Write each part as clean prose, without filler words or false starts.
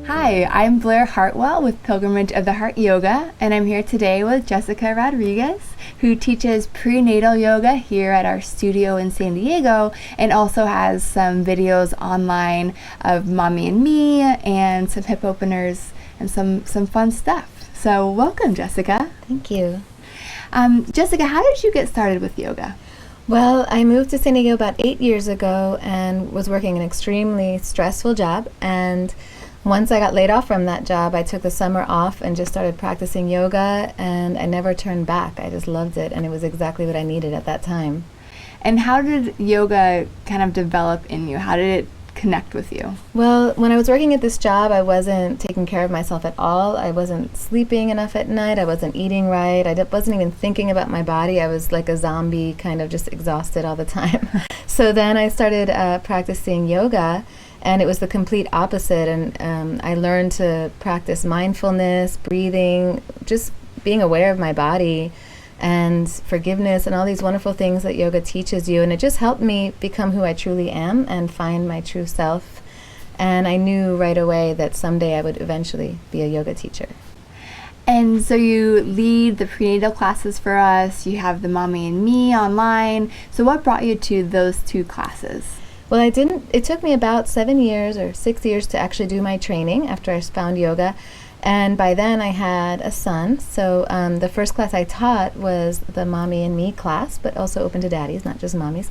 Hi, I'm Blair Hartwell with Pilgrimage of the Heart Yoga, and I'm here today with Yesica Rodriguez, who teaches prenatal yoga here at our studio in San Diego, and also has some videos online of Mommy and Me and some hip openers and some fun stuff. So welcome, Yesica. Thank you. Yesica, how did you get started with yoga? Well, I moved to San Diego about 8 years ago and was working an extremely stressful job. And once I got laid off from that job, I took the summer off and just started practicing yoga, and I never turned back. I just loved it, and it was exactly what I needed at that time. And how did yoga kind of develop in you? How did it connect with you? Well, when I was working at this job, I wasn't taking care of myself at all. I wasn't sleeping enough at night. I wasn't eating right. Wasn't even thinking about my body. I was like a zombie, kind of just exhausted all the time. So then I started practicing yoga, and it was the complete opposite. And I learned to practice mindfulness, breathing, just being aware of my body, and forgiveness, and all these wonderful things that yoga teaches you. And it just helped me become who I truly am and find my true self. And I knew right away that someday I would eventually be a yoga teacher. And so you lead the prenatal classes for us. You have the Mommy and Me online. So what brought you to those two classes? Well, it took me about 7 years or 6 years to actually do my training after I found yoga. And by then I had a son. So the first class I taught was the Mommy and Me class, but also open to daddies, not just mommies.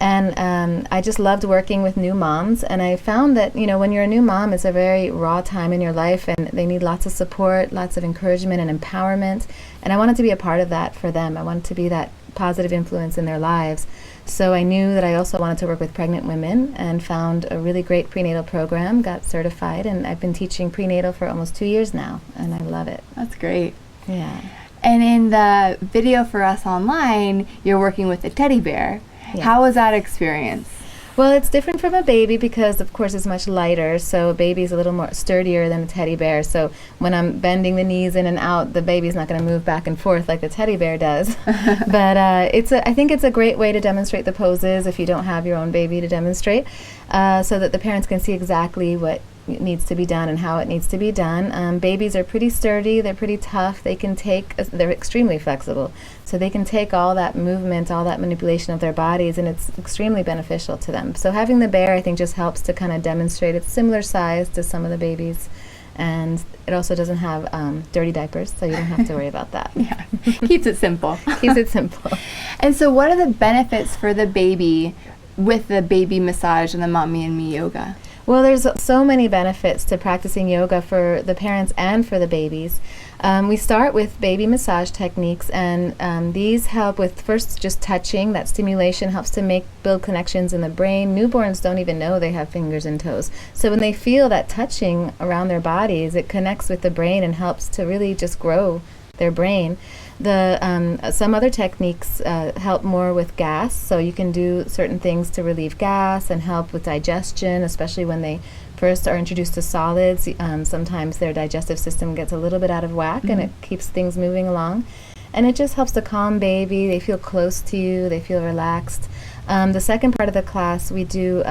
And I just loved working with new moms. And I found that, when you're a new mom, it's a very raw time in your life, and they need lots of support, lots of encouragement and empowerment. And I wanted to be a part of that for them. I wanted to be that positive influence in their lives. So I knew that I also wanted to work with pregnant women, and found a really great prenatal program, got certified, and I've been teaching prenatal for almost 2 years now, and I love it. That's great. Yeah. And in the video for us online, you're working with a teddy bear. Yeah. How was that experience? Well, it's different from a baby because, of course, it's much lighter. So a baby's a little more sturdier than a teddy bear. So when I'm bending the knees in and out, the baby's not going to move back and forth like the teddy bear does. But I think it's a great way to demonstrate the poses if you don't have your own baby to demonstrate, so that the parents can see exactly what needs to be done and how it needs to be done. Babies are pretty sturdy, they're pretty tough, they're extremely flexible, so they can take all that movement, all that manipulation of their bodies, and it's extremely beneficial to them. So having the bear, I think, just helps to kind of demonstrate it's similar size to some of the babies, and it also doesn't have dirty diapers, so you don't have to worry about that. Yeah, keeps it simple. Keeps it simple. And so what are the benefits for the baby with the baby massage and the Mommy and Me yoga? Well, there's so many benefits to practicing yoga for the parents and for the babies. We start with baby massage techniques, and these help with first just touching. That stimulation helps to build connections in the brain. Newborns don't even know they have fingers and toes. So when they feel that touching around their bodies, it connects with the brain and helps to really just grow their brain. Some other techniques help more with gas, so you can do certain things to relieve gas and help with digestion, especially when they first are introduced to solids. Sometimes their digestive system gets a little bit out of whack, and it keeps things moving along. And it just helps to calm baby. They feel close to you, they feel relaxed. The second part of the class, we do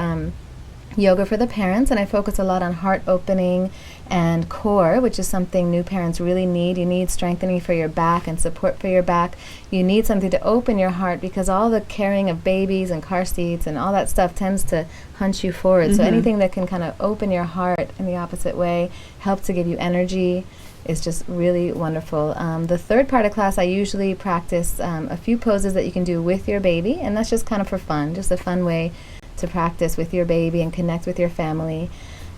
yoga for the parents, and I focus a lot on heart opening and core, which is something new parents really need. You need strengthening for your back and support for your back. You need something to open your heart, because all the carrying of babies and car seats and all that stuff tends to hunch you forward. So anything that can kind of open your heart in the opposite way, help to give you energy, is just really wonderful. The third part of class, I usually practice a few poses that you can do with your baby, and that's just kind of for fun, just a fun way to practice with your baby and connect with your family.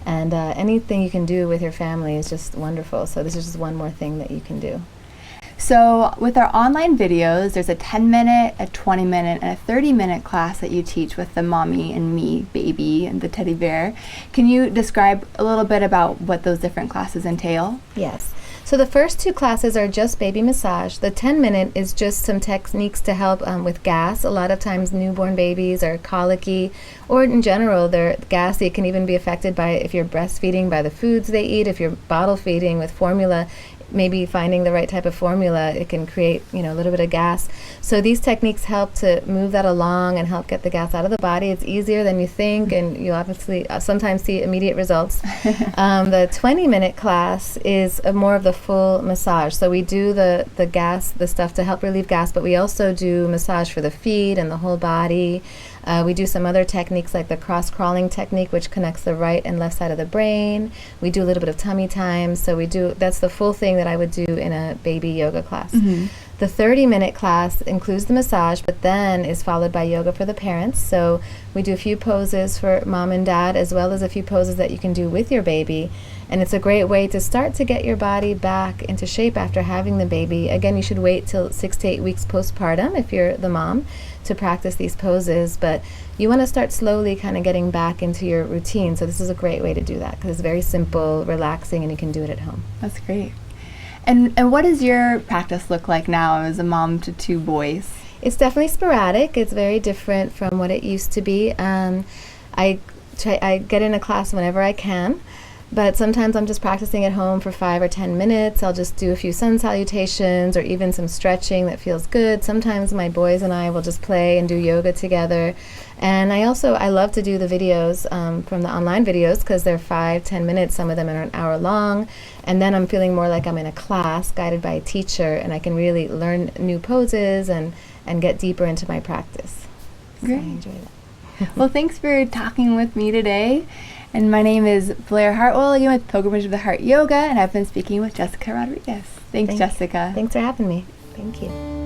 And anything you can do with your family is just wonderful. So this is just one more thing that you can do. So with our online videos, there's a 10-minute, a 20-minute, and a 30-minute class that you teach with the Mommy and Me baby and the teddy bear. Can you describe a little bit about what those different classes entail? Yes. So the first two classes are just baby massage. The 10-minute is just some techniques to help with gas. A lot of times newborn babies are colicky, or in general they're gassy. It can even be affected by, if you're breastfeeding, by the foods they eat. If you're bottle feeding with formula, maybe finding the right type of formula, it can create, a little bit of gas. So these techniques help to move that along and help get the gas out of the body. It's easier than you think, and you obviously sometimes see immediate results. The 20-minute class is more of the full massage. So we do the gas, the stuff to help relieve gas, but we also do massage for the feet and the whole body. We do some other techniques like the cross-crawling technique, which connects the right and left side of the brain. We do a little bit of tummy time. So that's the full thing that I would do in a baby yoga class. Mm-hmm. The 30-minute class includes the massage, but then is followed by yoga for the parents. So we do a few poses for mom and dad, as well as a few poses that you can do with your baby. And it's a great way to start to get your body back into shape after having the baby. Again, you should wait till 6 to 8 weeks postpartum if you're the mom to practice these poses, but you want to start slowly kind of getting back into your routine. So this is a great way to do that because it's very simple, relaxing, and you can do it at home. That's great. And what does your practice look like now as a mom to 2 boys? It's definitely sporadic. It's very different from what it used to be. I get in a class whenever I can, but sometimes I'm just practicing at home for 5 or 10 minutes. I'll just do a few sun salutations or even some stretching that feels good. Sometimes my boys and I will just play and do yoga together. And I love to do the videos from the online videos because they're 5-10 minutes. Some of them are an hour long. And then I'm feeling more like I'm in a class guided by a teacher, and I can really learn new poses and get deeper into my practice. Great. So I enjoy that. Well, thanks for talking with me today. And my name is Blair Hartwell, again with Pilgrimage of the Heart Yoga, and I've been speaking with Yesica Rodriguez. Thanks, Yesica. Thanks for having me. Thank you.